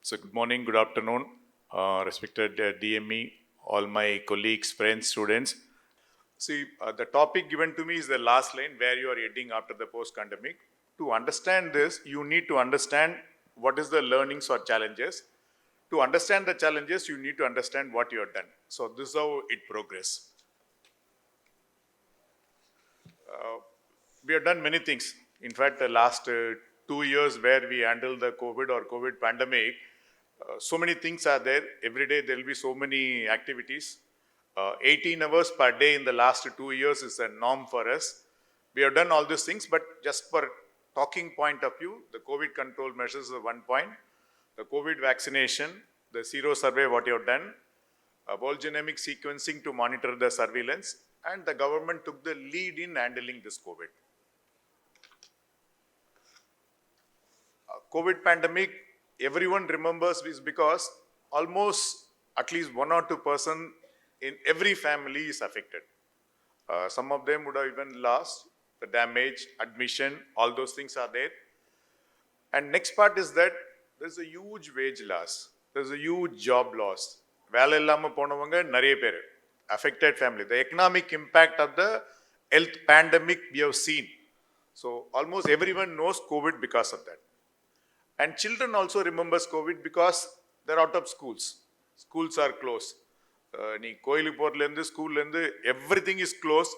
So good morning, good afternoon, respected DME, all my colleagues, friends, students. See, the topic given to me is the last line where you are heading after the post-pandemic. To understand this, you need to understand what is the learnings or challenges. To understand the challenges, you need to understand what you have done. So this is how it progresses. We have done many things. In fact, the last 2 years where we handled the COVID or COVID pandemic, so many things are there. Every day there will be so many activities. 18 hours per day in the last 2 years is a norm for us. We have done all these things, but just for talking point of view, the COVID control measures are one point. The COVID vaccination, the zero survey, what you have done, whole genomic sequencing to monitor the surveillance, and the government took the lead in handling this COVID. COVID pandemic, everyone remembers is because almost at least 1 or 2% in every family is affected. Some of them would have even lost the damage, admission, all those things are there. And next part is that there's a huge wage loss. There's a huge job loss. வேலை இல்லாம போனவங்க நிறைய பேர். Affected family. The economic impact of the health pandemic we have seen. So almost everyone knows COVID because of that. And children also remembers COVID because they're out of schools. Schools are closed. நீ கோயிலுக்கு போறதுலேருந்து ஸ்கூல்லேருந்து everything is closed.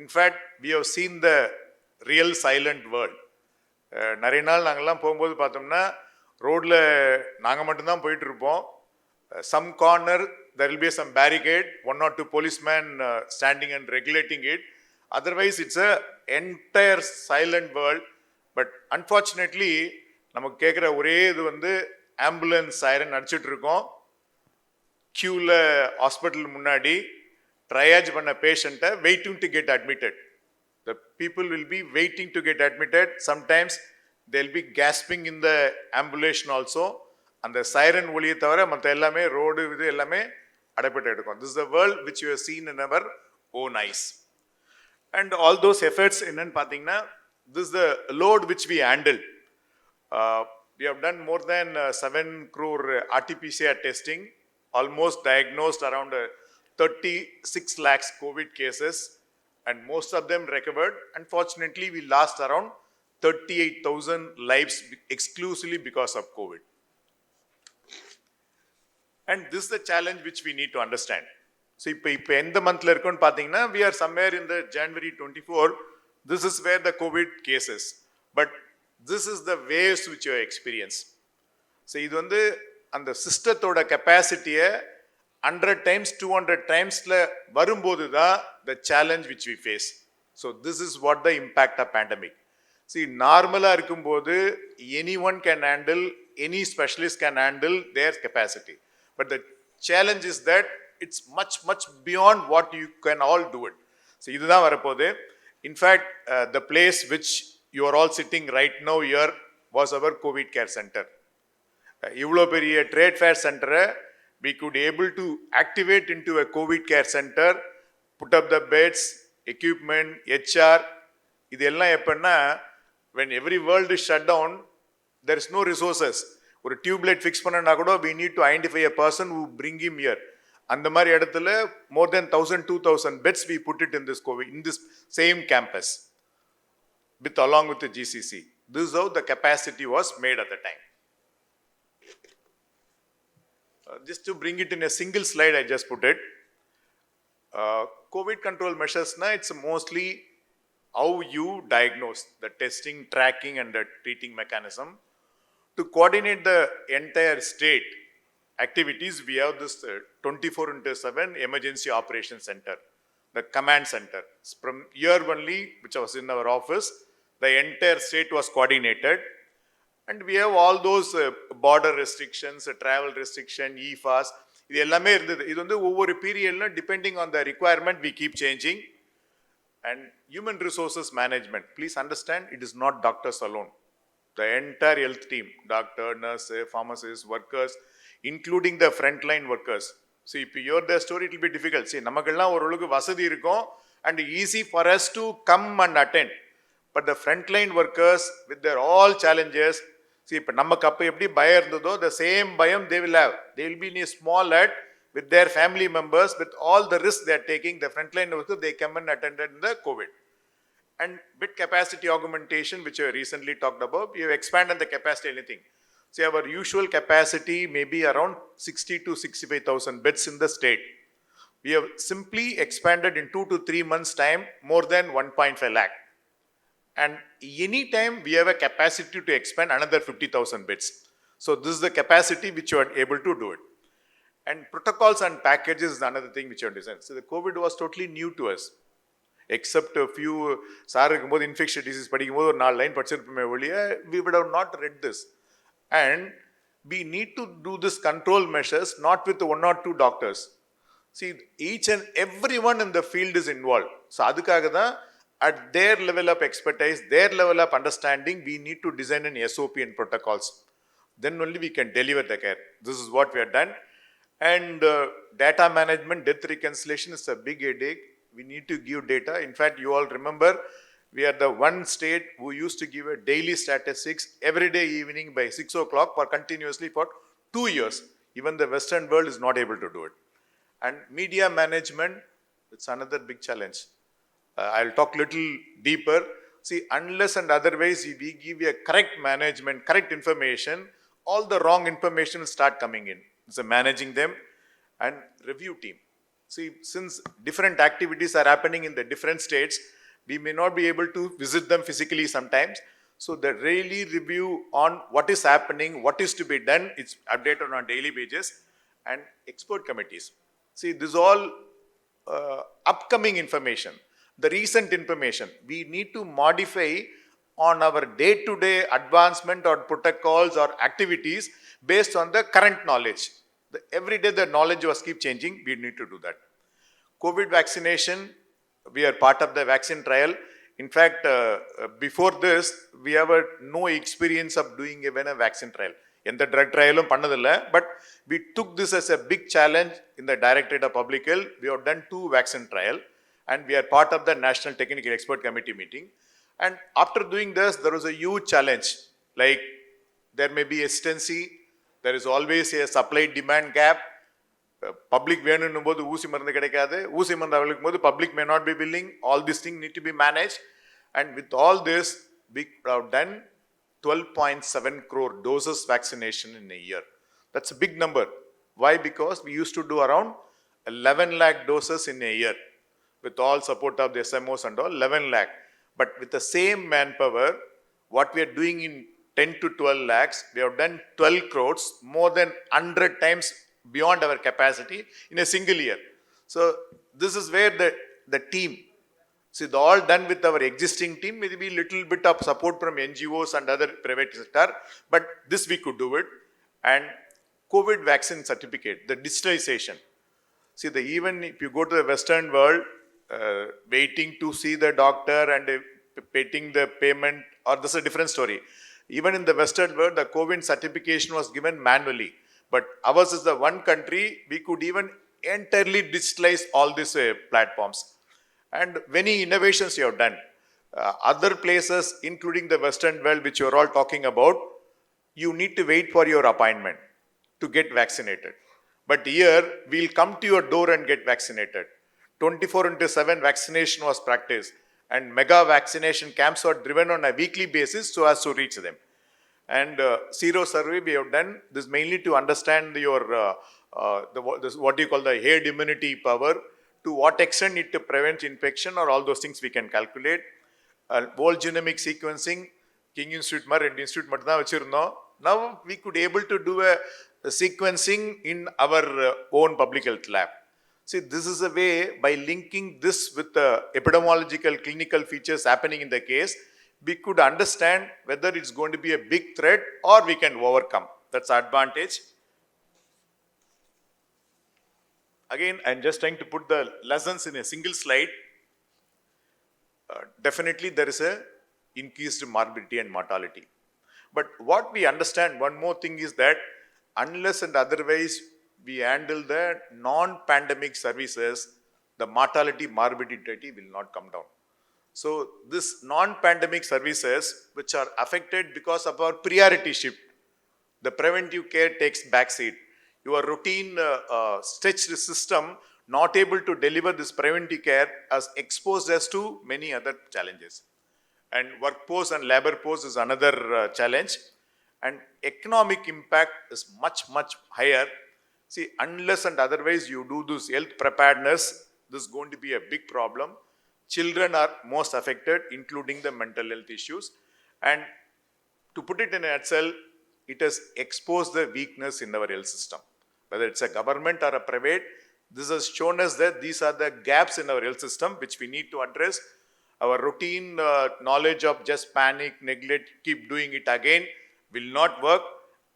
In fact, we have seen the real silent world. நிறைய நாள் நாங்கள்லாம் போகும்போது பார்த்தோம்னா ரோடில் நாங்கள் மட்டும்தான் போயிட்டு இருப்போம். Some corner there will be some barricade, 1 or 2 policemen standing and regulating it. Otherwise, it's a entire silent world. But unfortunately, நமக்கு கேட்குற ஒரே இது வந்து ஆம்புலன்ஸ் சைரன் அடிச்சுட்டு இருக்கோம். கியூவில் ஹாஸ்பிட்டல் முன்னாடி ட்ரையாஜ் பண்ண பேஷண்ட்டை waiting to get admitted. The people will be waiting to get admitted. Sometimes they'll be gasping in the ambulation also. அந்த சைரன் ஒளியை தவிர மற்ற எல்லாமே ரோடு இது எல்லாமே அடைப்பட்டு எடுக்கும். This is the world which you have seen in our own eyes. And all those efforts என்னன்னு பார்த்தீங்கன்னா, this is the load which we handled. We have done more than 7 crore RT-PCR testing, almost diagnosed around 36 lakhs COVID cases, and most of them recovered. Unfortunately, we lost around 38,000 lives exclusively because of COVID. And this is the challenge which we need to understand. So, இப்போ எந்த மந்த்ல இருக்குன்னு பார்த்தீங்கன்னா, we are somewhere in the January 24. This is where the COVID cases. But this is the waves which you experience. So, இது வந்து அந்த சிஸ்டத்தோட கெப்பாசிட்டியை 100 times, 200 timesல வரும்போது தான் the challenge which we face. So, this is what the impact of pandemic. See, நார்மலாக இருக்கும்போது anyone can handle, any specialist can handle their capacity. But the challenge is that it's much, much beyond what you can all do it. So, இதுதான் வரப்போகுது. In fact, the place which you are all sitting right now here was our COVID care center. இவ்வளோ பெரிய trade fair சென்டரை we could able to activate into a COVID care center, put up the beds, equipment, HR. இது எல்லாம் எப்படின்னா, when every world is shut down, there is no resources. ஒரு tubelight fix பண்ணனா கூட we need to identify a person who bring him here. அந்த மாதிரி இடத்துல more than 1,000-2,000 beds we put it in this COVID, in this same campus, along with the GCC. This is how the capacity was made at the time. Just to bring it in a single slide, I just put it. COVID control measures, it's mostly how you diagnose, the testing, tracking, and the treating mechanism. To coordinate the entire state activities, we have this 24/7 emergency operations center, the command center. From here only, which was in our office, the entire state was coordinated. And we have all those border restrictions, travel restriction, e-fast. இது எல்லாமே இருந்தது. இது வந்து ஒவ்வொரு பீரியட்ல depending on the requirement we keep changing. And human resources management, please understand, it is not doctors alone. The entire health team, doctor, nurse, pharmacists, workers, including the frontline workers. So if you hear the story, it will be difficult. See, நமக்கெல்லாம் ஓரளவுக்கு வசதி இருக்கும் and easy for us to come and attend. But the frontline workers with their all challenges, See, இப்போ நமக்கு அப்போ எப்படி பயம் இருந்ததோ, the same பயம் they will have. They will be in a small hut with their family members, with all the risks they are taking. The frontline workers, they come and attended in the COVID. And bed capacity augmentation, which I recently talked about, we have expanded the capacity anything. See, our usual capacity may be around 60 to 65,000 beds in the state. We have simply expanded in 2 to 3 months' time more than 1.5 lakh. And anytime we have a capacity to expand another 50,000 beds. So this is the capacity which you are able to do it. And protocols and packages is another thing which you are designed. So the COVID was totally new to us. Except a few, infectious disease, we would have not read this. And we need to do this control measures not with one or two doctors. See, each and everyone in the field is involved. So adukagada, at their level of expertise, their level of understanding, we need to design an SOP and protocols. Then only we can deliver the care. This is what we have done. And data management, death reconciliation is a big headache. We need to give data. In fact, you all remember, we are the one state who used to give a daily statistics every day evening by 6 o'clock for continuously for 2 years. Even the Western world is not able to do it. And media management, it's another big challenge. I'll talk little deeper. See, unless and otherwise we give you a correct management, correct information, all the wrong information will start coming in. So managing them and review team. See, since different activities are happening in the different states, we may not be able to visit them physically sometimes. So the daily review on what is happening, what is to be done, it's updated on a daily basis. And expert committees. See, this is all upcoming information. The recent information, we need to modify on our day-to-day advancement or protocols or activities based on the current knowledge. Every day the knowledge was keep changing, we need to do that. COVID vaccination, we are part of the vaccine trial. In fact, before this, we have no experience of doing even a vaccine trial. In the drug trial, but we took this as a big challenge in the Directorate of Public Health. We have done 2 vaccine trials. And we are part of the National Technical Expert Committee meeting. And after doing this, there was a huge challenge. Like, there may be hesitancy, there is always a supply-demand gap. Public public may not be willing. All these things need to be managed. And with all this, we have done 12.7 crore doses vaccination in a year. That's a big number. Why? Because we used to do around 11 lakh doses in a year. With all support of the SMOs and all, 11 lakh. But with the same manpower, what we are doing in 10 to 12 lakhs, we have done 12 crores, more than 100 times beyond our capacity in a single year. So this is where the team, see, all done with our existing team, maybe little bit of support from NGOs and other private sector, but this we could do it. And COVID vaccine certificate, the digitalization. See, even if you go to the Western world, waiting to see the doctor and paying the payment, or this is a different story. Even in the Western world, the COVID certification was given manually. But ours is the one country, we could even entirely digitalize all these platforms. And many innovations you have done. Other places, including the Western world, which you are all talking about, you need to wait for your appointment to get vaccinated. But here, we'll come to your door and get vaccinated. 24/7 vaccination was practiced, and mega vaccination camps were driven on a weekly basis so as to reach them. And zero survey we have done this mainly to understand your what you call the herd immunity power, to what extent it prevents infection, or all those things we can calculate. Whole genomic sequencing, King Institute and Institute mattum vechirundom. Now we could able to do a sequencing in our own public health lab. See, this is a way, by linking this with the epidemiological clinical features happening in the case, we could understand whether it's going to be a big threat or we can overcome. That's the advantage. Again, I'm just trying to put the lessons in a single slide. Definitely there is a increased morbidity and mortality. But what we understand, one more thing is that unless and otherwise we handle the non-pandemic services, the mortality, morbidity will not come down. So this non-pandemic services which are affected because of our priority shift, the preventive care takes backseat. Your routine stretched system not able to deliver this preventive care has exposed us to many other challenges. And workforce and labor force is another challenge. And economic impact is much, much higher. See, unless and otherwise you do this health preparedness, this is going to be a big problem. Children are most affected, including the mental health issues. And to put it in a nutshell, it has exposed the weakness in our health system. Whether it's a government or a private, this has shown us that these are the gaps in our health system which we need to address. Our routine knowledge of just panic, neglect, keep doing it again will not work.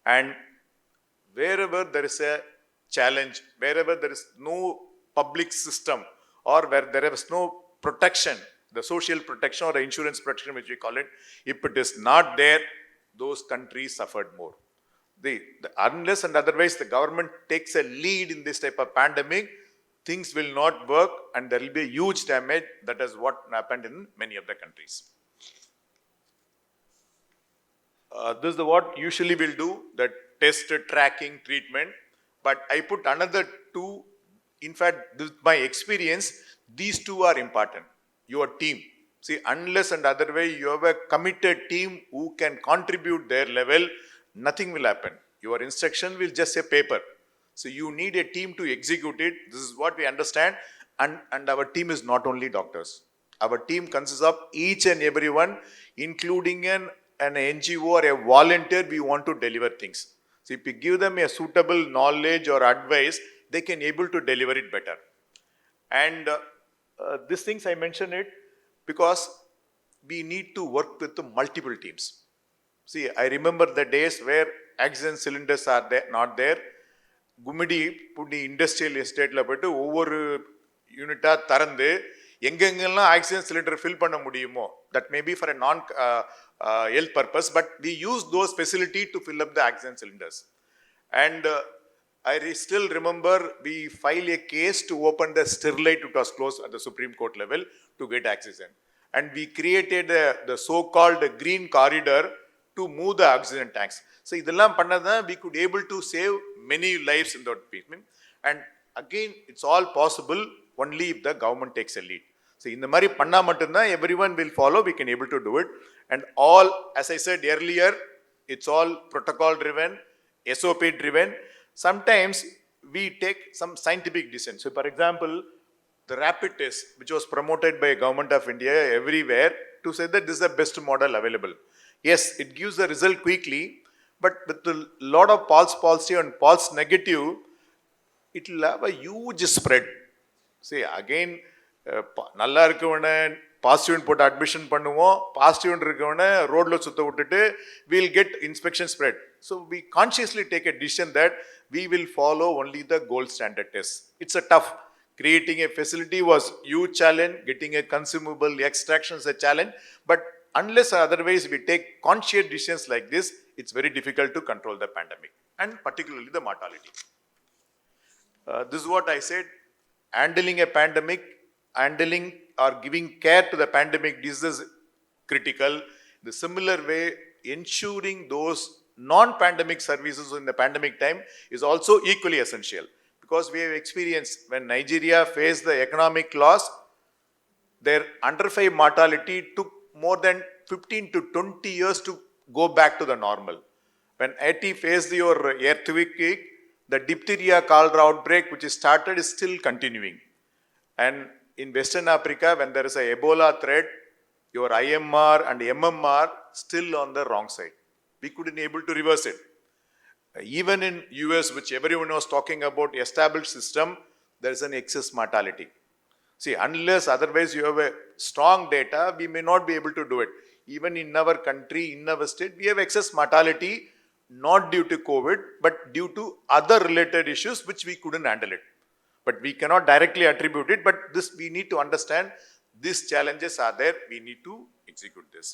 And wherever there is a challenge, wherever there is no public system or where there is no protection, the social protection or the insurance protection which we call it, if it is not there, those countries suffered more. Unless and otherwise the government takes a lead in this type of pandemic, things will not work and there will be a huge damage. That is what happened in many of the countries. This is what usually we'll do, the test, tracking, treatment. But I put another two. In fact, this, my experience, these two are important. Your team. See, unless and otherwise you have a committed team who can contribute their level, nothing will happen. Your instruction will just say paper. So you need a team to execute it. This is what we understand. And our team is not only doctors. Our team consists of each and everyone, including an NGO or a volunteer. We want to deliver things. So if you give them a suitable knowledge or advice, they can able to deliver it better. And these things I mention it because we need to work with the multiple teams. See, I remember the days where oxygen cylinders are there, not there. Gumidi புண்ணி industrial எஸ்டேட்டில் போய்ட்டு ஒவ்வொரு யூனிட்டாக திறந்து எங்கெங்கெல்லாம் oxygen cylinder fill பண்ண முடியுமோ, that may be for a நான் health purpose, but we use those facility to fill up the oxygen cylinders. And I still remember we filed a case to open the Sterlite, it was closed at the Supreme Court level to get oxygen. And we created the so-called green corridor to move the oxygen tanks. So இதெல்லாம் பண்ணதான் we could able to save many lives in that treatment. And again, it's all possible only if the government takes a lead. So இந்த மாதிரி பண்ணா மட்டும்தான் everyone will follow, we can able to do it. And all, as I said earlier, it's all protocol driven, SOP driven. Sometimes we take some scientific decisions. So for example, the rapid test, which was promoted by Government of India everywhere to say that this is the best model available. Yes, it gives the result quickly, but with a lot of false positive and false negative, it will have a huge spread. See, again, நல்லா இருக்கவன positive போட்டு admission பண்ணுவோம், positive இருக்கவன ரோட்ல சுத்த விட்டுட்டு we'll get inspection spread. So we consciously take a decision that we will follow only the gold standard test. It's a tough. Creating a facility was huge challenge. Getting a consumable extraction is a challenge. But unless otherwise we take conscious decisions like this, it's very difficult to control the pandemic and particularly the mortality. This is what I said. Handling a pandemic, handling or giving care to the pandemic disease is critical. The similar way, ensuring those non-pandemic services in the pandemic time is also equally essential. Because we have experienced when Nigeria faced the economic loss, their under 5 mortality took more than 15 to 20 years to go back to the normal. When Haiti faced your earthquake, the diphtheria cholera outbreak which is started is still continuing. And in Western Africa, when there is a Ebola threat, your IMR and MMR still on the wrong side. We couldn't able to reverse it. Even in US, which everyone was talking about, established system, there is an excess mortality. See, unless otherwise you have a strong data, we may not be able to do it. Even in our country, in our state, we have excess mortality, not due to COVID, but due to other related issues which we couldn't handle it. But we cannot directly attribute it, but this we need to understand these challenges are there, we need to execute this.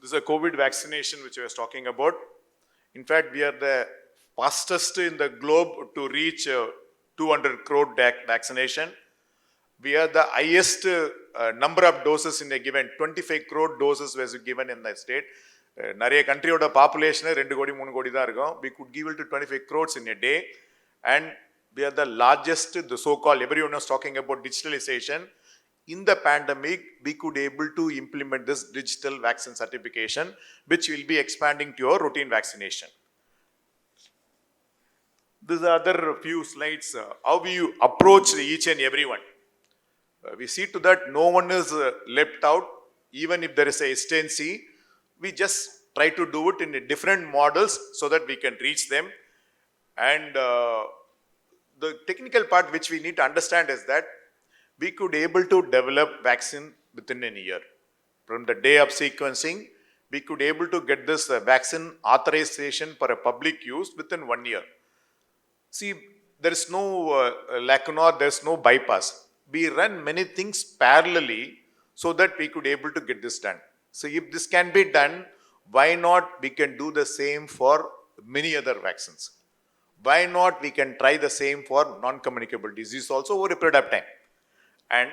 This is a COVID vaccination which I was talking about. In fact, we are the fastest in the globe to reach 200 crore vaccination. We are the highest number of doses in a given, 25 crore doses was given in the state. நிறைய கண்ட்ரியோட population 2 கோடி 3 கோடி தான் இருக்கும். We could give it to 25 crores in a day, and we are the largest, the so-called, everyone was talking about digitalization. In the pandemic, we could able to implement this digital vaccine certification, which will be expanding to your routine vaccination. These are other few slides, how you approach each and everyone. We see to that no one is left out, even if there is a hesitancy. We just try to do it in different models so that we can reach them. And the technical part which we need to understand is that we could able to develop vaccine within a year. From the day of sequencing, we could able to get this vaccine authorization for a public use within 1 year. See, there is no lacuna, there is no bypass. We run many things parallelly so that we could able to get this done. So if this can be done, why not we can do the same for many other vaccines? Why not we can try the same for non-communicable disease also over a period of time? And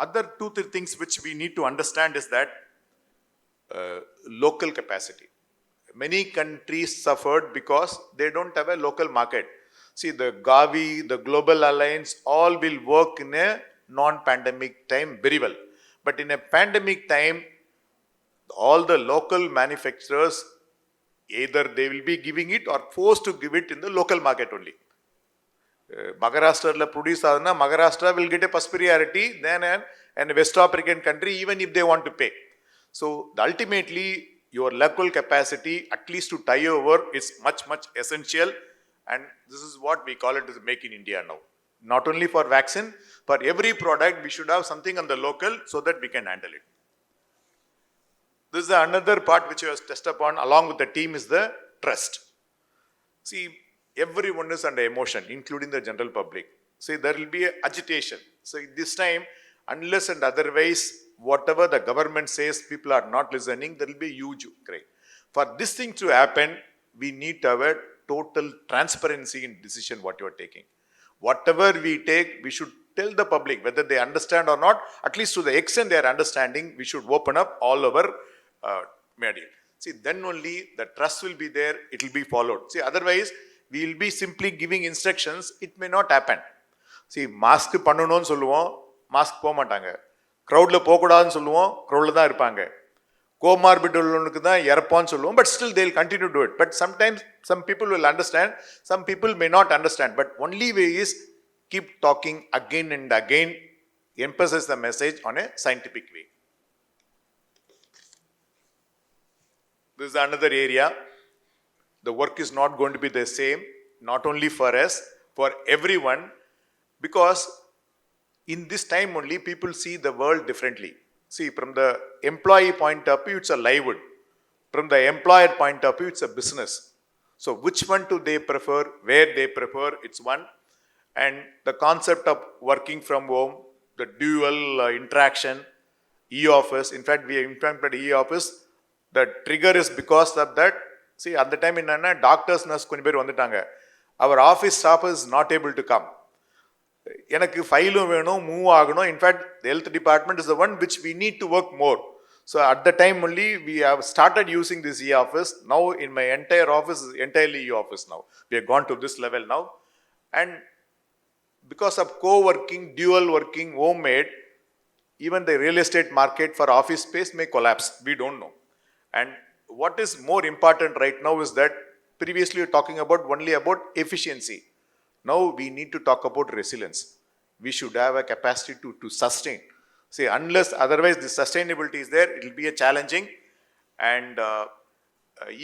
other 2-3 things which we need to understand is that local capacity. Many countries suffered because they don't have a local market. See, the Gavi, the Global Alliance, all will work in a non-pandemic time very well. But in a pandemic time, all the local manufacturers, either they will be giving it or forced to give it in the local market only. Maharashtra produce adana, Maharashtra will get a first priority than an West African country, even if they want to pay. So ultimately, your local capacity, at least to tie over, is much essential. And this is what we call it as Make in India now. Not only for vaccine, for every product, we should have something on the local so that we can handle it. This is another part which was touched upon along with the team is the trust. See, everyone is under emotion, including the general public. See, there will be agitation. So this time, unless and otherwise, whatever the government says, people are not listening, there will be a huge cry. For this thing to happen, we need to have a total transparency in decision what you are taking. Whatever we take, we should tell the public whether they understand or not. At least to the extent they are understanding, we should open up all our media. See, then only the trust will be there, it will be followed. See, otherwise, we will be simply giving instructions, it may not happen. See, mask பண்ணணும்னு சொல்லுவோம், mask போக மாட்டாங்க. Crowdல போகக்கூடாதுன்னு சொல்லுவோம், crowdல தான் இருப்பாங்க. Comorbid உள்ளவனுக்கு தான் இறப்பான்னு சொல்லுவோம், but still they will continue to do it. But sometimes some people will understand, some people may not understand. But only way is keep talking again and again, emphasize the message on a scientific way. This is another area. The work is not going to be the same, not only for us, for everyone, because in this time only people see the world differently. See, from the employee point of view, it's a livelihood. From the employer point of view, it's a business. So which one do they prefer, where they prefer, it's one. And the concept of working from home, the dual interaction, e-office, in fact, we implemented e-office. The trigger is because of that. See, at the time in doctors, nurse, konja per vanditaanga. Our office staff is not able to come. எனக்கு ஃபைலும் வேணும், move ஆகணும். In fact the health department is the one which we need to work more. So at the time only we have started using this e-office. Now in my entire office is entirely e-office now. We have gone to this level now. And because of co-working, dual working, homemade, even the real estate market for office space may collapse. We don't know. And what is more important right now is that previously we were talking about only about efficiency. Now we need to talk about resilience. We should have a capacity to sustain. See, unless otherwise the sustainability is there, it will be a challenging. And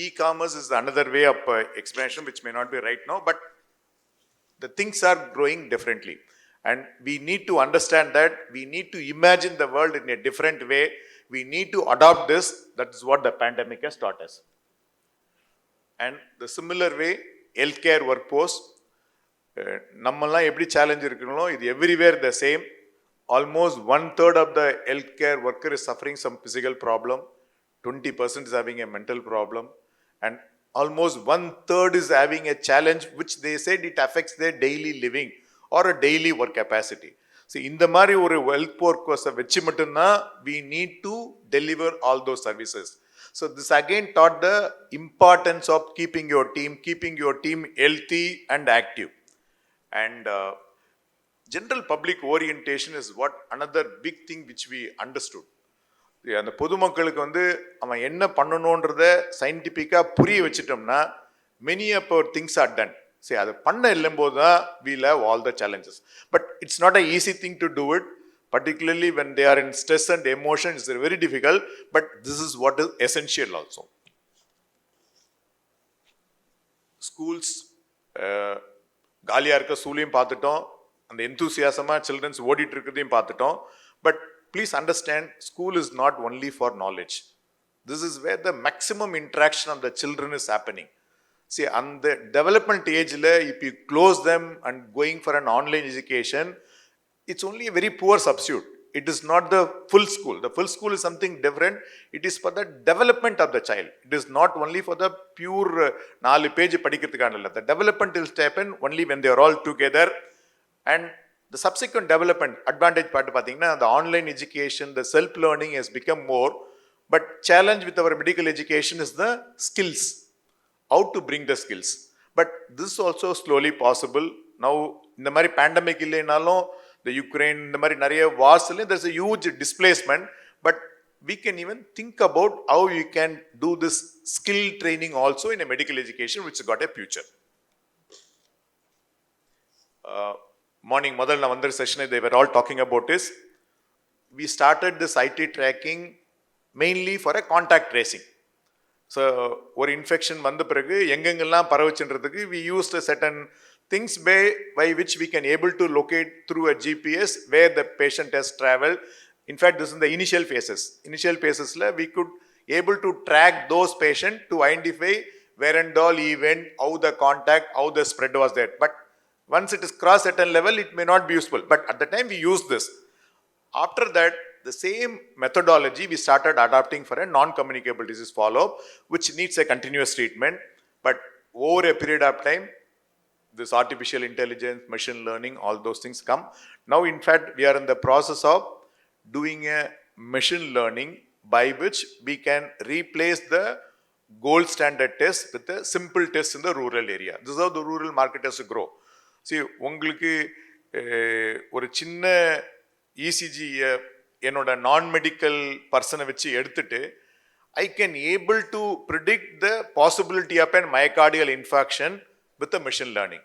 e-commerce is another way of explanation which may not be right now, but the things are growing differently. And we need to understand that we need to imagine the world in a different way. We need to adopt this. That is what the pandemic has taught us. And the similar way, healthcare workforce, நம்மெல்லாம் எப்படி challenge இருக்கணும், இது everywhere the same. Almost 1/3 of the healthcare worker is suffering some physical problem, 20% is having a mental problem, and almost 1/3 is having a challenge which they said it affects their daily living or a daily work capacity. See, இந்த மாதிரி ஒரு wealth ஒர்க்கர்ஸை வச்சு மட்டும்தான் we need to deliver all those services. So this again taught the importance of keeping your team healthy and active. And general public orientation is what another big thing which we understood. அந்த பொதுமக்களுக்கு அவன் என்ன பண்ணணுன்றத சயின்டிஃபிக்காக புரிய வச்சுட்டோம்னா many of our things are done. See, அது பண்ண இல்லம்போது தான் we'll have all the challenges. But it's not an easy thing to do it, particularly when they are in stress and emotion. It's very difficult, but this is what is essential also. Schools, காலியாக இருக்க ஸ்கூலையும் பார்த்துட்டோம், அந்த எந்தூசியாசமாக children's ஓடிட்டு இருக்கிறதையும் பார்த்துட்டோம். But please understand, school is not only for knowledge. This is where the maximum interaction of the children is happening. See, on the development age, if you close them and going for an online education, it's only a very poor substitute. It is not the full school. The full school is something different. It is for the development of the child. It is not only for the pure 4 page padikkiradhukana. The development will happen only when they are all together. And the subsequent development advantage part pathina, the online education, the self learning has become more, but challenge with our medical education is the skills, how to bring the skills. But this is also slowly possible now. இந்த மாதிரி pandemic இல்லைனாலும் the Ukraine, இந்த மாதிரி நிறைய wars, there's a huge displacement, but we can even think about how you can do this skill training also in a medical education which got a future. Morning முதல்ல நான் வந்த செஷனை they were all talking about is we started this IT tracking mainly for a contact tracing. So ஒரு infection வந்த பிறகு எங்கெங்கெல்லாம் பரவுச்சுன்றதுக்கு we used a certain things by which we can able to locate through a GPS where the patient has traveled. In fact, this is the initial phases. Initial phases we could able to track those patients to identify where and all he went, how the contact, how the spread was there. But once it is cross certain level, it may not be useful. But at the time we used this. After that, the same methodology we started adopting for a non-communicable disease follow-up, which needs a continuous treatment. But over a period of time, this artificial intelligence, machine learning, all those things come. Now, in fact, we are in the process of doing a machine learning by which we can replace the gold standard test with a simple test in the rural area. This is how the rural market has to grow. See, உங்களுக்கு ஒரு சின்ன ECG என்னோட நான் medical பர்சனை வச்சு எடுத்துட்டு I can able to predict the possibility of a myocardial infarction with a machine learning,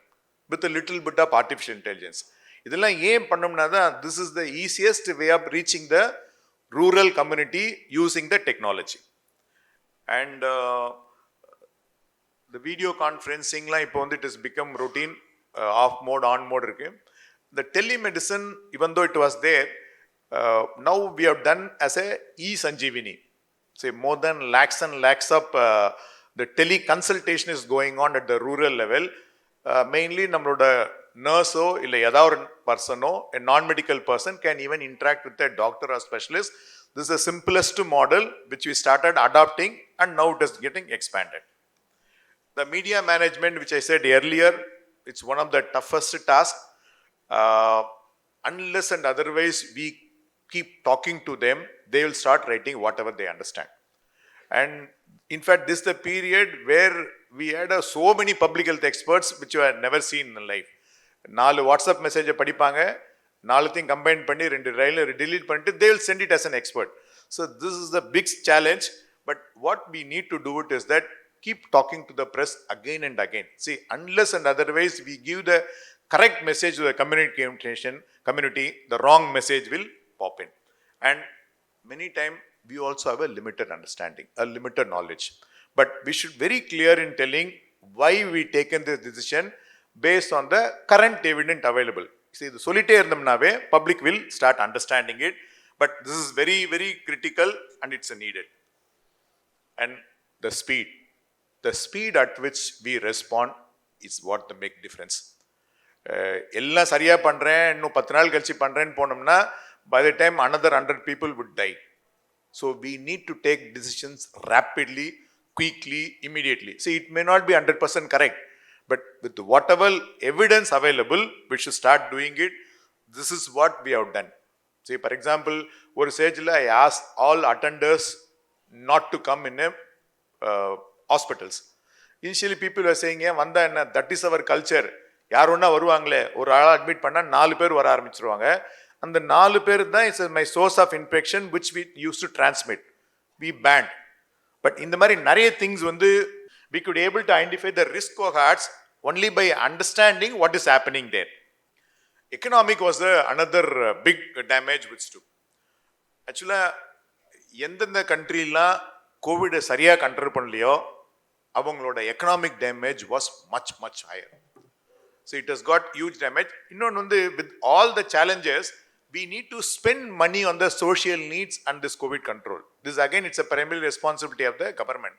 with a little bit of artificial intelligence. இதெல்லாம் ஏன் பண்ணோம்னா தான் this is the easiest way of reaching the rural community using the technology. And the video conferencing இப்போ it has become routine. Off mode, on mode இருக்கு. The telemedicine, even though it was there, now we have done as a e-sanjeevani. Say more than lakhs and lakhs of the teleconsultation is going on at the rural level. Mainly நம்மளோட நர்ஸோ இல்லை ஏதாவது ஒரு பர்சனோ a non-medical person can even interact with a doctor or specialist. This is the simplest model which we started adopting and now it is getting expanded. The media management, which I said earlier, it's one of the toughest tasks. Unless and otherwise we keep talking to them, they will start writing whatever they understand. And in fact, this is the period where we had so many public health experts which you had never seen in life. 4 WhatsApp message படிப்பாங்க, 4 combine பண்ணி 2 rail delete பண்ணிட்டு they will send it as an expert. So this is the big challenge, but what we need to do it is that keep talking to the press again and again. See, unless and otherwise we give the correct message to the community, the wrong message will pop in. And many times we also have a limited understanding, a limited knowledge. But we should very clear in telling why we taken this decision based on the current evidence available. See, the solitaire இருந்தோம்னாவே public will start understanding it. But this is very, very critical and it's needed. And the speed at which we respond is what the make difference. எல்லாம் சரியா பண்றேன், இன்னும் 10 நாள் கழிச்சு பண்றேன்னு போனோம்னா by the time another 100 people would die. So we need to take decisions rapidly, quickly, immediately. See, it may not be 100% correct, But with whatever evidence available, we should start doing it. This is what we have done. See, for example, ஒரு ஸ்டேஜில் I asked all attenders not to come in a hospitals. Initially people were saying, வந்தா என்ன, that is our culture. யார் ஒன்றா வருவாங்களே, ஒரு ஆளை admit பண்ணால் 4 பேர் வர ஆரம்பிச்சிருவாங்க. அந்த 4 பேர் தான் it's my source of infection which we used to transmit. We banned. But இந்த மாதிரி நிறைய திங்ஸ் வந்து we could able to identify the risk cohorts only by understanding what is happening there. Economic was another big damage which took. Actually, எந்தெந்த கண்ட்ரிலாம் Covid சரியாக control பண்ணலையோ அவங்களோட economic damage was much much higher. So it has got huge damage. இன்னொன்று வந்து with all the challenges we need to spend money on the social needs and this COVID control. This again, it's a primary responsibility of the government.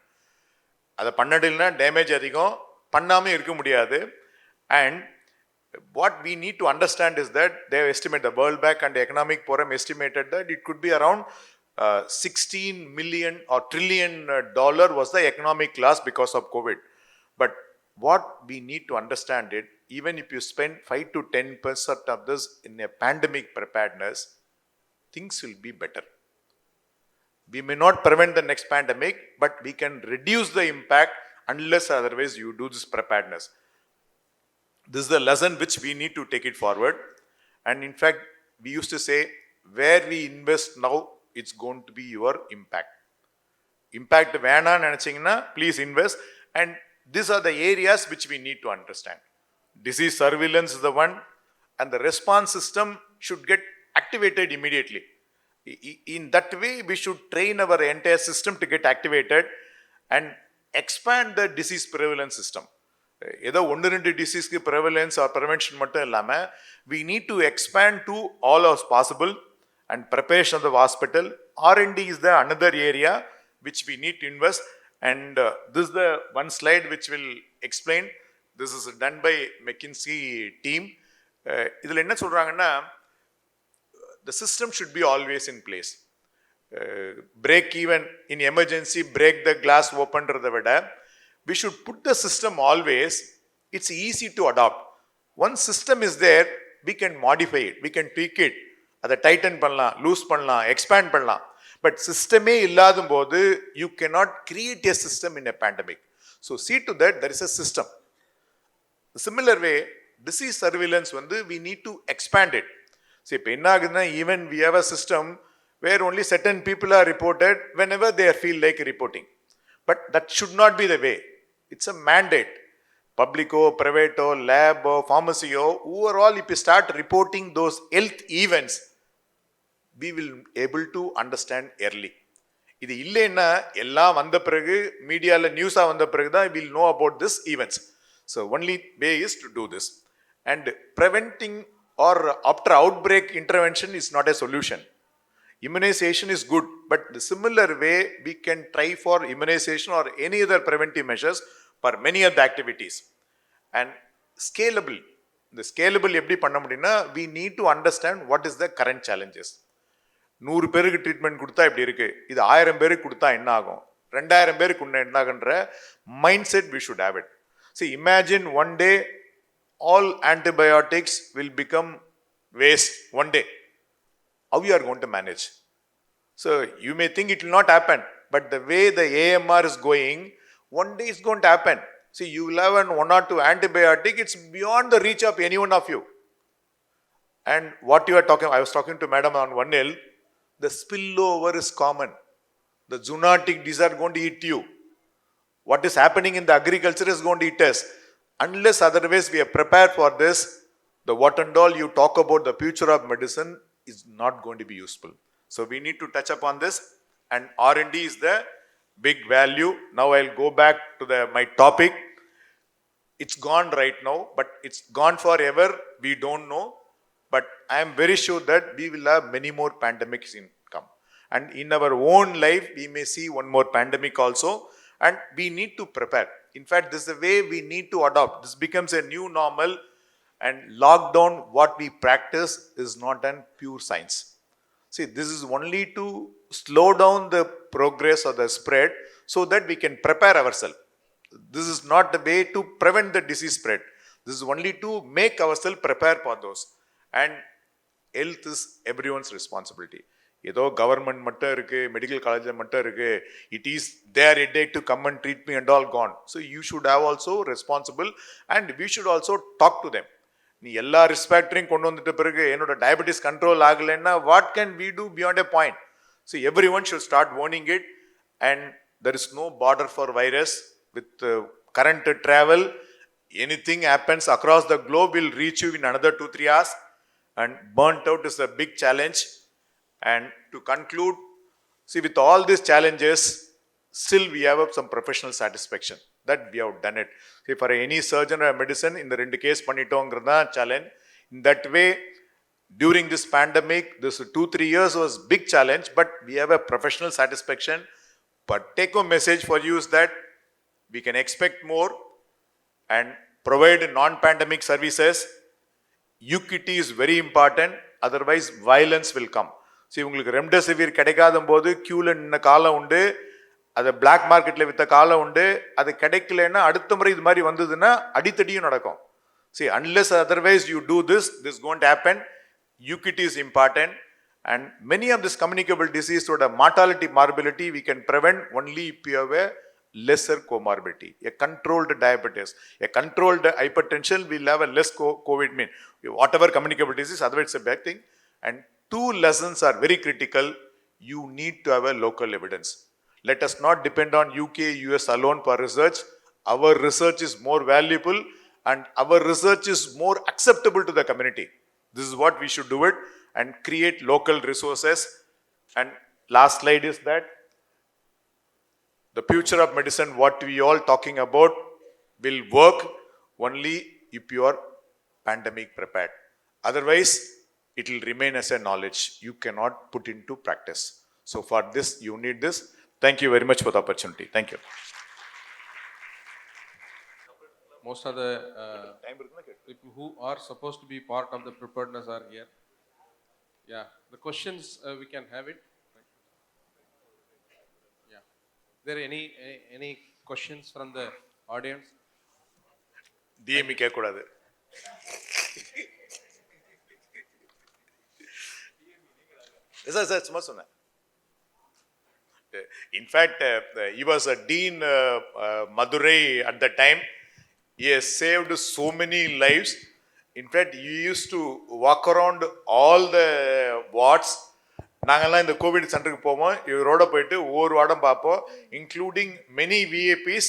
அதை பண்ணடில்னா damage அதிகம், பண்ணாமல் இருக்க முடியாது. And what we need to understand is that they have estimated, the World Bank and the Economic Forum estimated that it could be around 16 million or trillion dollar was the economic loss because of COVID. But what we need to understand it, even if you spend 5 to 10% of this in a pandemic preparedness, things will be better. We may not prevent the next pandemic, but we can reduce the impact unless otherwise you do this preparedness. This is the lesson which we need to take it forward. And in fact, we used to say, where we invest now, it's going to be your impact. Impact வேணா நினைச்சீங்கன்னா please invest. And these are the areas which we need to understand. Disease surveillance is the one, and the response system should get activated immediately. In that way, we should train our entire system to get activated and expand the disease prevalence system. ஏதோ 1-2 டிசீஸ்க்கு prevalence or prevention மட்டும் இல்லாமல் we need to expand to all as possible and preparation of the hospital. R&D is the another area which we need to invest. And this is the one slide which will explain. This is done by McKinsey team. இதில் என்ன சொல்கிறாங்கன்னா, the system should be always in place. Break even in emergency, break the glass openன்றதை விட we should put the system always. It's easy to adopt. Once system is there, we can modify it, we can tweak it. அதை Titan பண்ணலாம், loose பண்ணலாம், expand பண்ணலாம். But சிஸ்டமே இல்லாத போது you cannot create a system in a pandemic. So see to that there is a system. The similar way, disease surveillance வந்து we need to expand it. See, இப்போ என்ன ஆகுதுன்னா, even we have a system where only certain people are reported whenever they feel like reporting. But that should not be the way. It's a mandate. Publico, privato, lab, pharmacy, overall, if you start reporting those health events, we will able to understand early. இது இல்லைன்னா எல்லாம் வந்த பிறகு மீடியாவில் நியூஸாக வந்த பிறகு தான் we will know about this events. So only way is to do this. And preventing or after outbreak intervention is not a solution. Immunization is good, but the similar way we can try for immunization or any other preventive measures for many of the activities. And scalable. The scalable எப்படி பண்ண முடியும்னா, we need to understand what is the current challenges. 100 பேருக்கு treatment கொடுத்தா இப்படி இருக்கு, இது 1000 பேருக்கு கொடுத்தா என்ன ஆகும், 2000 பேருக்கு என்ன ஆகுன்ற mind set we should have it. See, imagine one day all antibiotics will become waste one day. How you are going to manage? So you may think it will not happen, but the way the AMR is going, one day it's going to happen. See, you will have 1 or 2 antibiotic, it's beyond the reach of any one of you. And what you are talking, I was talking to madam on one hill, the spillover is common. The zoonotic disease are going to eat you. What is happening in the agriculture is going to eat us. Unless otherwise we are prepared for this, the what and all you talk about the future of medicine is not going to be useful. So we need to touch upon this, and R&D is the big value. Now I'll go back to my topic. It's gone right now, but it's gone forever, we don't know. But I am very sure that we will have many more pandemics in come. And in our own life, we may see one more pandemic also, and we need to prepare. In fact, this is the way we need to adopt. This becomes a new normal, and lockdown, what we practice is not an pure science. See, this is only to slow down the progress or the spread so that we can prepare ourselves. This is not the way to prevent the disease spread. This is only to make ourselves prepare for those. And health is everyone's responsibility. ஏதோ government மட்டும் இருக்கு, medical காலேஜில் மட்டும் இருக்கு, it is their headache to come and treat me and all con. So you should have also responsible and we should also talk to them. நீ எல்லா ரிஸ்பேக்டரையும் கொண்டு வந்துட்ட பிறகு என்னோட டயபெட்டிஸ் கண்ட்ரோல் ஆகலைன்னா what can we do beyond a point? So every one should start ஓர்னிங் it. And there is no border for virus. With current travel, anything happens across the globe will reach you in another 2-3 hours, and burnt out is a big challenge. And to conclude, see, with all these challenges, still we have some professional satisfaction that we have done it. See, for any surgeon or medicine, in the rendu case pannitongradha challenge. In that way, during this pandemic, this 2-3 years was big challenge, but we have a professional satisfaction. But take home message for you is that we can expect more and provide non-pandemic services. Equity is very important, otherwise violence will come. See, உங்களுக்கு remdesivir கிடைக்காத போது கியூல நின்ன காலம் உண்டு, அதை black மார்க்கெட்ல வித்த காலம் உண்டு. அது கிடைக்கலன்னா அடுத்த முறை இது மாதிரி வந்ததுன்னா அடித்தடியும் நடக்கும். See, unless otherwise you do this won't happen. Equity is important, and many of this communicable disease or mortality, morbidity we can prevent only if you have a lesser comorbidity. A controlled diabetes, a controlled hypertension will have a less COVID mean. Whatever communicable disease, otherwise it's a bad thing. And two lessons are very critical. You need to have a local evidence. Let us not depend on UK, US alone for research. Our research is more valuable and our research is more acceptable to the community. This is what we should do it and create local resources. And last slide is that the future of medicine, what we all talking about, will work only if you are pandemic prepared. Otherwise, it will remain as a knowledge. You cannot put into practice. So for this, you need this. Thank you very much for the opportunity. Thank you. Most of the people who are supposed to be part of the preparedness are here. Yeah, the questions we can have it. There any questions from the audience? DME கேட்க கூடாது. Sir சும்மா சொன்னேன். In fact, he was a dean Madurai at the time. He has saved so many lives. In fact, he used to walk around all the wards. நாங்கெல்லாம் இந்த Covid சென்டருக்கு போவோம், இவரோட போயிட்டு ஒவ்வொரு வார்டும் பார்ப்போம், including many VAPs.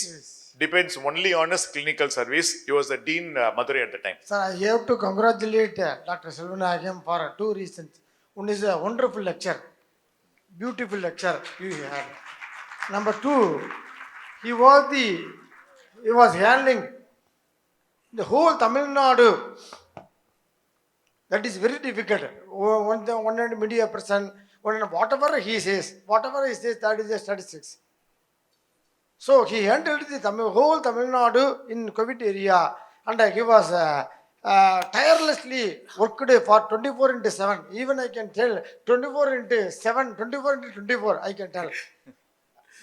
Depends only on his clinical service. He was the dean Madurai at the time. Sir, I have to congratulate Dr. Selvavinayagam for 2 reasons. One is a wonderful lecture, beautiful lecture you had. Number 2, he was handling the whole Tamil Nadu. That is very difficult. One media person, whatever he says, that is the statistics. So he handled the whole Tamil Nadu in COVID area, and he was tirelessly worked for 24/7. Even I can tell 24/7, 24/24. I can tell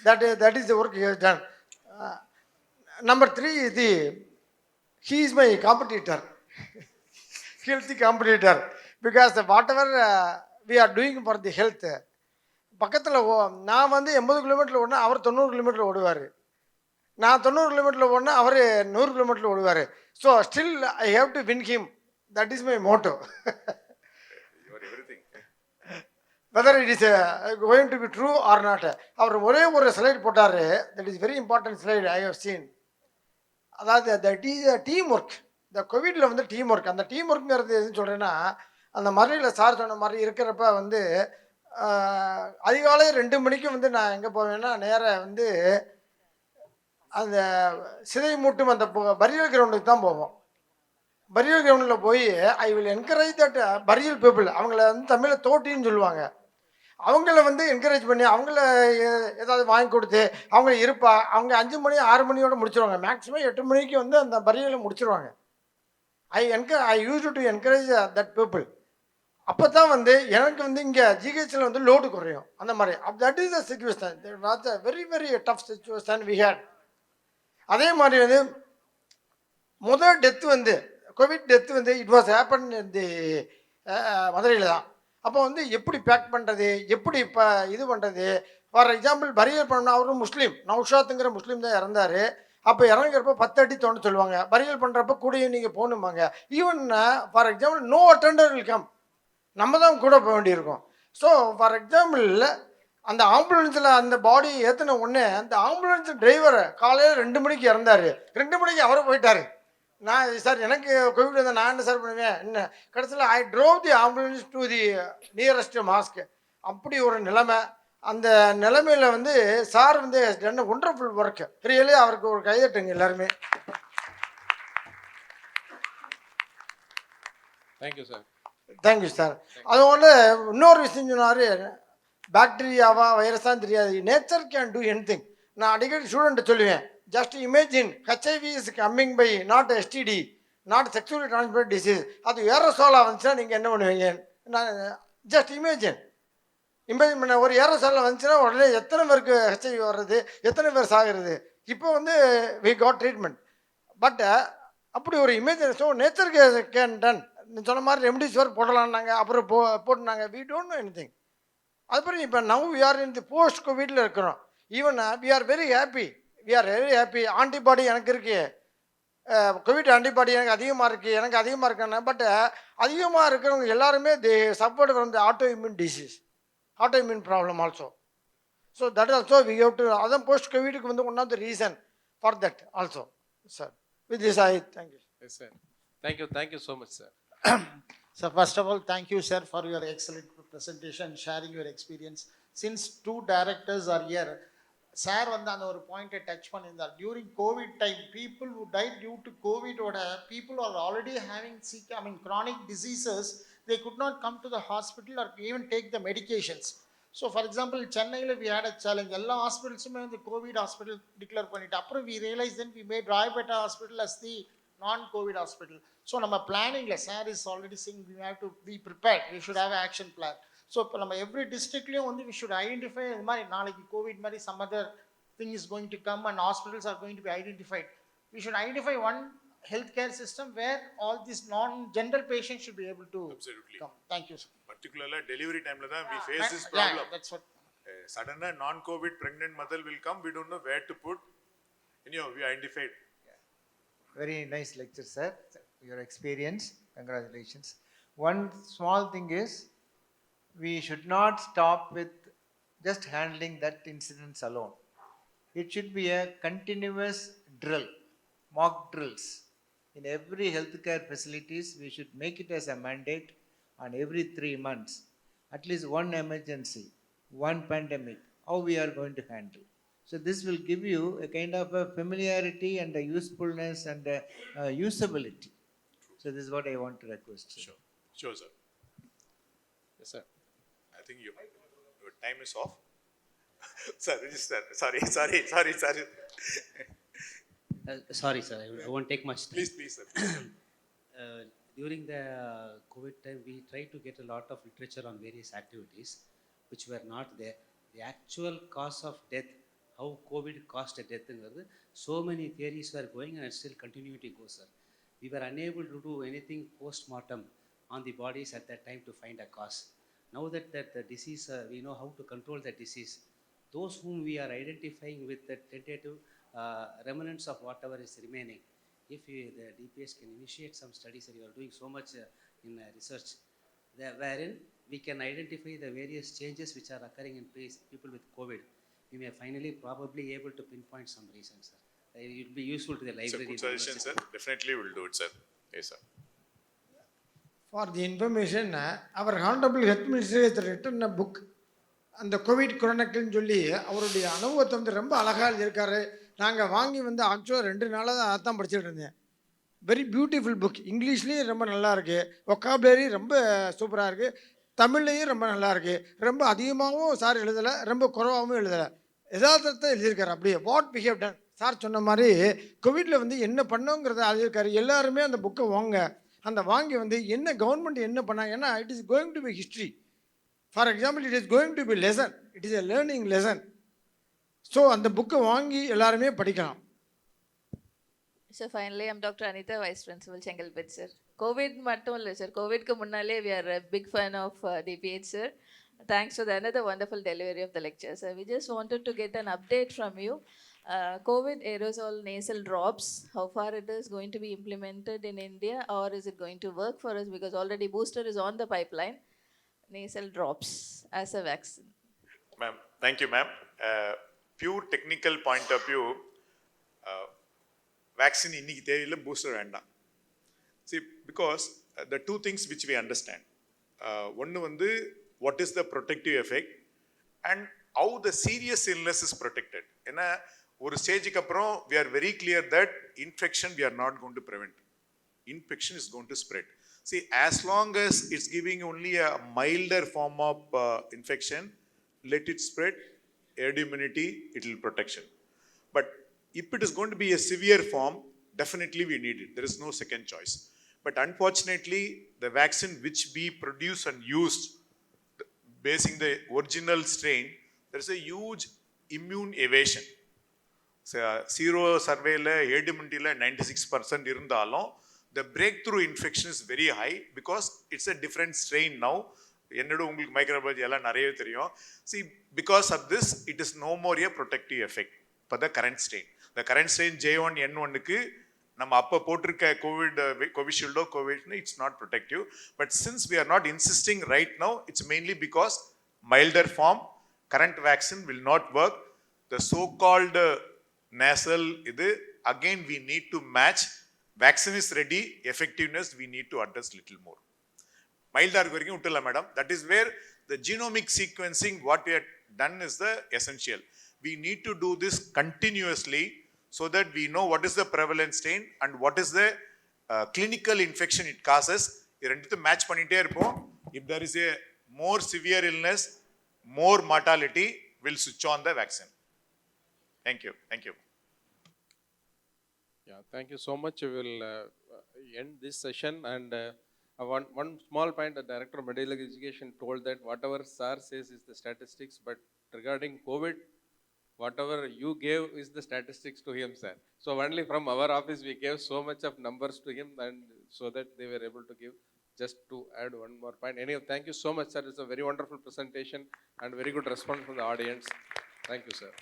that is the work he has done. Number 3 is he is my competitor. Healthy competitor, because whatever we are doing for the health, பக்கத்தில் நான் 80 kilometre ஓடினா அவர் 90 kilometre ஓடுவார், நான் 90 kilometre ஓடினா அவர் 100 kilometre ஓடுவார். So still I have to win him. That is my motto. Whether it is going to be true or not. அவர் ஒரே ஒரு ஸ்லைட் போட்டார், that is very important slide I have seen. அதாவது that is team work. இந்த கோவிடில் team work. அந்த team ஒர்க்குங்கிறது எதுன்னு சொல்கிறேன்னா, அந்த மதுரையில் சார் சொன்ன மாதிரி இருக்கிறப்ப அதிகாலை 2 மணிக்கு நான் எங்கே போவேன்னா, நேராக அந்த சிதை மூட்டும் அந்த பரியல் கிரவுண்டுக்கு தான் போவோம். பரியல் கிரவுண்டில் போய் I will encourage that burial people. அவங்கள தமிழில் தோட்டின்னு சொல்லுவாங்க. அவங்கள என்கரேஜ் பண்ணி அவங்கள ஏதாவது வாங்கி கொடுத்து அவங்க இருப்பா. அவங்க 5 மணி 6 மணியோடு முடிச்சிருவாங்க. மேக்ஸிமம் 8 மணிக்கு அந்த பரியலை முடிச்சிருவாங்க. I used to encourage that people. அப்போ தான் எனக்கு இங்கே ஜிஹெச்சில் லோடு குறையும். அந்த மாதிரி that is the situation. That was a very very tough situation we had. அதே மாதிரி வந்து முதல் டெத்து வந்து கோவிட் டெத்து வந்து இட் வாஸ் ஹேப்பன் தி மதுரையில் தான். அப்போ வந்து எப்படி பேக் பண்ணுறது, எப்படி இப்போ இது பண்ணுறது. ஃபார் எக்ஸாம்பிள் பரியல் பண்ணணும், அவரும் முஸ்லீம், நௌஷாத்துங்கிற முஸ்லீம் தான் இறந்தார். அப்போ இறங்குறப்ப 10 அடி தோண்ட சொல்லுவாங்க, பரியல் பண்ணுறப்ப கூடயே நீங்கள் போகணுமாங்க. Even for example no attender will come, நம்ம தான் கூட போக வேண்டியிருக்கும். ஸோ ஃபார் எக்ஸாம்பிள் அந்த ஆம்புலன்ஸில் அந்த பாடி ஏற்றின உடனே அந்த ஆம்புலன்ஸ் டிரைவர் காலையில் 2 மணிக்கு இறந்தார். 2 மணிக்கு அவரை போயிட்டார். நான் சார் எனக்கு கோவிட் வந்தால் நான் என்ன சார் பண்ணுவேன் என்ன, கடைசியில் I drove the ambulance to the nearest mosque. அப்படி ஒரு நிலைமை. அந்த நிலைமையில் வந்து சார் வந்து என்ன ஒண்டர்ஃபுல் ஒர்க், ரியலி அவருக்கு ஒரு கைதட்டுங்க எல்லாருமே. Thank you sir. Thank you sir. அதோட இன்னொரு விஷயம் சொன்னார், பாக்டீரியாவா வைரஸான்னு தெரியாது, நேச்சர் கேன் டூ எனிதிங். நான் அடிக்கடி ஸ்டூடெண்ட்டை சொல்லுவேன், just imagine HIV is coming by not STD, not sexually transmitted disease. அது ஏரோசோலாக வந்துச்சுன்னா நீங்கள் என்ன பண்ணுவீங்க? நான் ஜஸ்ட் இமேஜின் பண்ண ஒரு ஏரோசோலாக வந்துச்சுன்னா உடனே எத்தனை பேருக்கு ஹெச்ஐவி வர்றது, எத்தனை பேர் சாகிறது. இப்போ வந்து வி காட் ட்ரீட்மெண்ட். பட் அப்படி ஒரு imagine. So nature can done. சொன்ன மாதிரி ரெமடிஸ்வர் போடலான்னாங்க, அப்புறம் போட்டுனாங்க. We don't know anything. அதுக்கப்புறம் இப்போ now we are in the post கோவிட்ல இருக்கிறோம். Even we are very happy, we are very happy. Antibody எனக்கு இருக்கு, கோவிட் ஆன்டிபாடி எனக்கு அதிகமாக இருக்குது, எனக்கு அதிகமாக இருக்குன்னு. பட் அதிகமாக இருக்கிறவங்க எல்லாருமே they suffered from the auto immune disease, auto immune problem also. So that also we have to, அதான் போஸ்ட் கோவிடுக்கு வந்து one of the reason for that also. Sir with this I thank you. Yes sir. Thank you so much sir. So first of all, thank you, sir, for your excellent presentation, sharing your experience. Since two directors are here, sir வந்து அந்த ஒரு பாயிண்ட்டை touch பண்ணியிருந்தார். During Covid time people who died due to COVID ஓட people are already having chronic diseases. They could not come to the hospital or even take the medications. So for example, சென்னையில் we had a challenge. எல்லா ஹாஸ்பிட்டல்ஸுமே வந்து Covid hospital declare பண்ணிட்டு அப்புறம் we realized then we made Royapettah hospital as the non-COVID hospital. So நம்ம பிளானிங்ல sir is already sync we have to be prepared, we should have action plan. So இப்போ நம்ம every டிஸ்ட்ரிக்ட்லேயும் வந்து we should identify இது மாதிரி நாளைக்கு கோவிட் மாதிரி some other thing is going to come and hospitals are going to be identified. We should identify one healthcare system where all these non-general patients should be able to Absolutely. come. Thank you, sir. Particularly delivery time la we face this problem. Yeah, that's what. Suddenly non-COVID pregnant mother will come, we don't know where to put. Anyhow, we identified. Very nice lecture, sir. Your experience, congratulations. One small thing is, we should not stop with just handling that incidents alone. It should be a continuous drill, mock drills. In every healthcare facilities, we should make it as a mandate on every 3 months, at least one emergency, one pandemic, how we are going to handle. So this will give you a kind of a familiarity and a usefulness and a usability. So this is what I want to request. Sure, sir. Yes sir. I think your time is off. Sir, register. Sorry. Sorry, sir. I won't take much time. Please, sir. During the COVID time, we tried to get a lot of literature on various activities which were not there. The actual cause of death, how COVID caused a death, so many theories were going and still continue to go, sir. We were unable to do anything post-mortem on the bodies at that time to find a cause. Now that the disease, we know how to control the disease. Those whom we are identifying with the tentative remnants of whatever is remaining, if the DPS can initiate some studies, and you are doing so much in research, wherein we can identify the various changes which are occurring in people with COVID, we may finally probably able to pinpoint some reasons, sir. It will be useful to the It's a library. good suggestion, sir. Definitely we'll do it, sir. Yes, sir. For the information, our Honorable Health Minister has written a book, அந்த Covid குரோனக்கிள்னு சொல்லி அவருடைய அனுபவத்தை வந்து ரொம்ப அழகாக எழுதியிருக்காரு. நாங்கள் வாங்கி வந்து ஆக்சுவலாக 2 நாளாக தான் அதான் படிச்சுட்டு இருந்தேன். Very beautiful book. இங்கிலீஷ்லேயும் ரொம்ப நல்லா இருக்குது, ஒக்காபுலரி ரொம்ப சூப்பராக இருக்குது, தமிழ்லேயும் ரொம்ப நல்லா இருக்குது. ரொம்ப அதிகமாகவும் சார் எழுதலை, ரொம்ப குறைவாகவும் எழுதலை, யதார்த்தத்தை எழுதியிருக்காரு. அப்படியே what we have done. Sir சொன்ன மாதிரி கோவிட்டில் வந்து என்ன பண்ணோங்கிறத எழுதியிருக்காரு. எல்லாருமே அந்த புக்கை வாங்க, அந்த வாங்கி வந்து என்ன கவர்மெண்ட் என்ன பண்ணாங்க, ஏன்னா it is going to be history. For example, it is going to be lesson, it is a learning lesson. So அந்த புக்கை வாங்கி எல்லாருமே படிக்கலாம். So finally, I'm Dr. Anita, Vice Principal, Chengalpet, sir. COVID mattum illa, sir. COVID ku munnale, we are a big fan of DPH, sir. Thanks to the another wonderful delivery of the lecture, sir. We just wanted to get an update from you. COVID aerosol nasal drops, how far it is going to be implemented in India, or is it going to work for us? Because already booster is on the pipeline. Nasal drops as a vaccine. Ma'am, thank you, ma'am. Pure technical point of view, vaccine இன்னைக்கு தேவையில்லை, booster வேண்டாம். See, because the two things which we understand. ஒன்று வந்து what is the protective effect and how the serious illness is protected. ஏன்னா ஒரு ஸ்டேஜுக்கு அப்புறம் we are very clear that infection we are not going to prevent. Infection is going to spread. See, as long as it's giving only a milder form of infection, let it spread, herd immunity, it will protection. But if it is going to be a severe form, definitely we need it. There is no second choice. But unfortunately, the vaccine which we produce and used, basing the original strain, there is a huge immune evasion. Zero survey herd immunity 96% irundhalum, the breakthrough infection is very high because it's a different strain now. என்னோட உங்களுக்கு microbiology எல்லாம் நிறைய தெரியும். See, because of this, it is no more a protective effect for the current strain. The current strain J1N1க்கு நம்ம அப்போ போட்டிருக்க கோவிஷீல்டோ கோவிட்னு it's not protective. But since we are not insisting right now, it's mainly because milder form, current vaccine will not work. The so-called nasal, again we need to match. Vaccine is ready, effectiveness we need to address little more. Milder varaikkum uttala madam. That is where the genomic sequencing, what we have done is the essential. We need to do this continuously so that we know what is the prevalent strain and what is the clinical infection it causes. இரண்டுத்து match பண்ணிட்டே இருப்போம். If there is a more severe illness, more mortality, we'll switch on the vaccine. Thank you. Thank you. Yeah, thank you so much. We will end this session, and one small point, the Director of Medical Education told that whatever SAR says is the statistics, but regarding COVID, whatever you gave is the statistics to him, sir. So only from our office we gave so much of numbers to him, and so that they were able to give. Just to add one more point. Anyway, thank you so much, sir. It's a very wonderful presentation and very good response from the audience. Thank you, sir.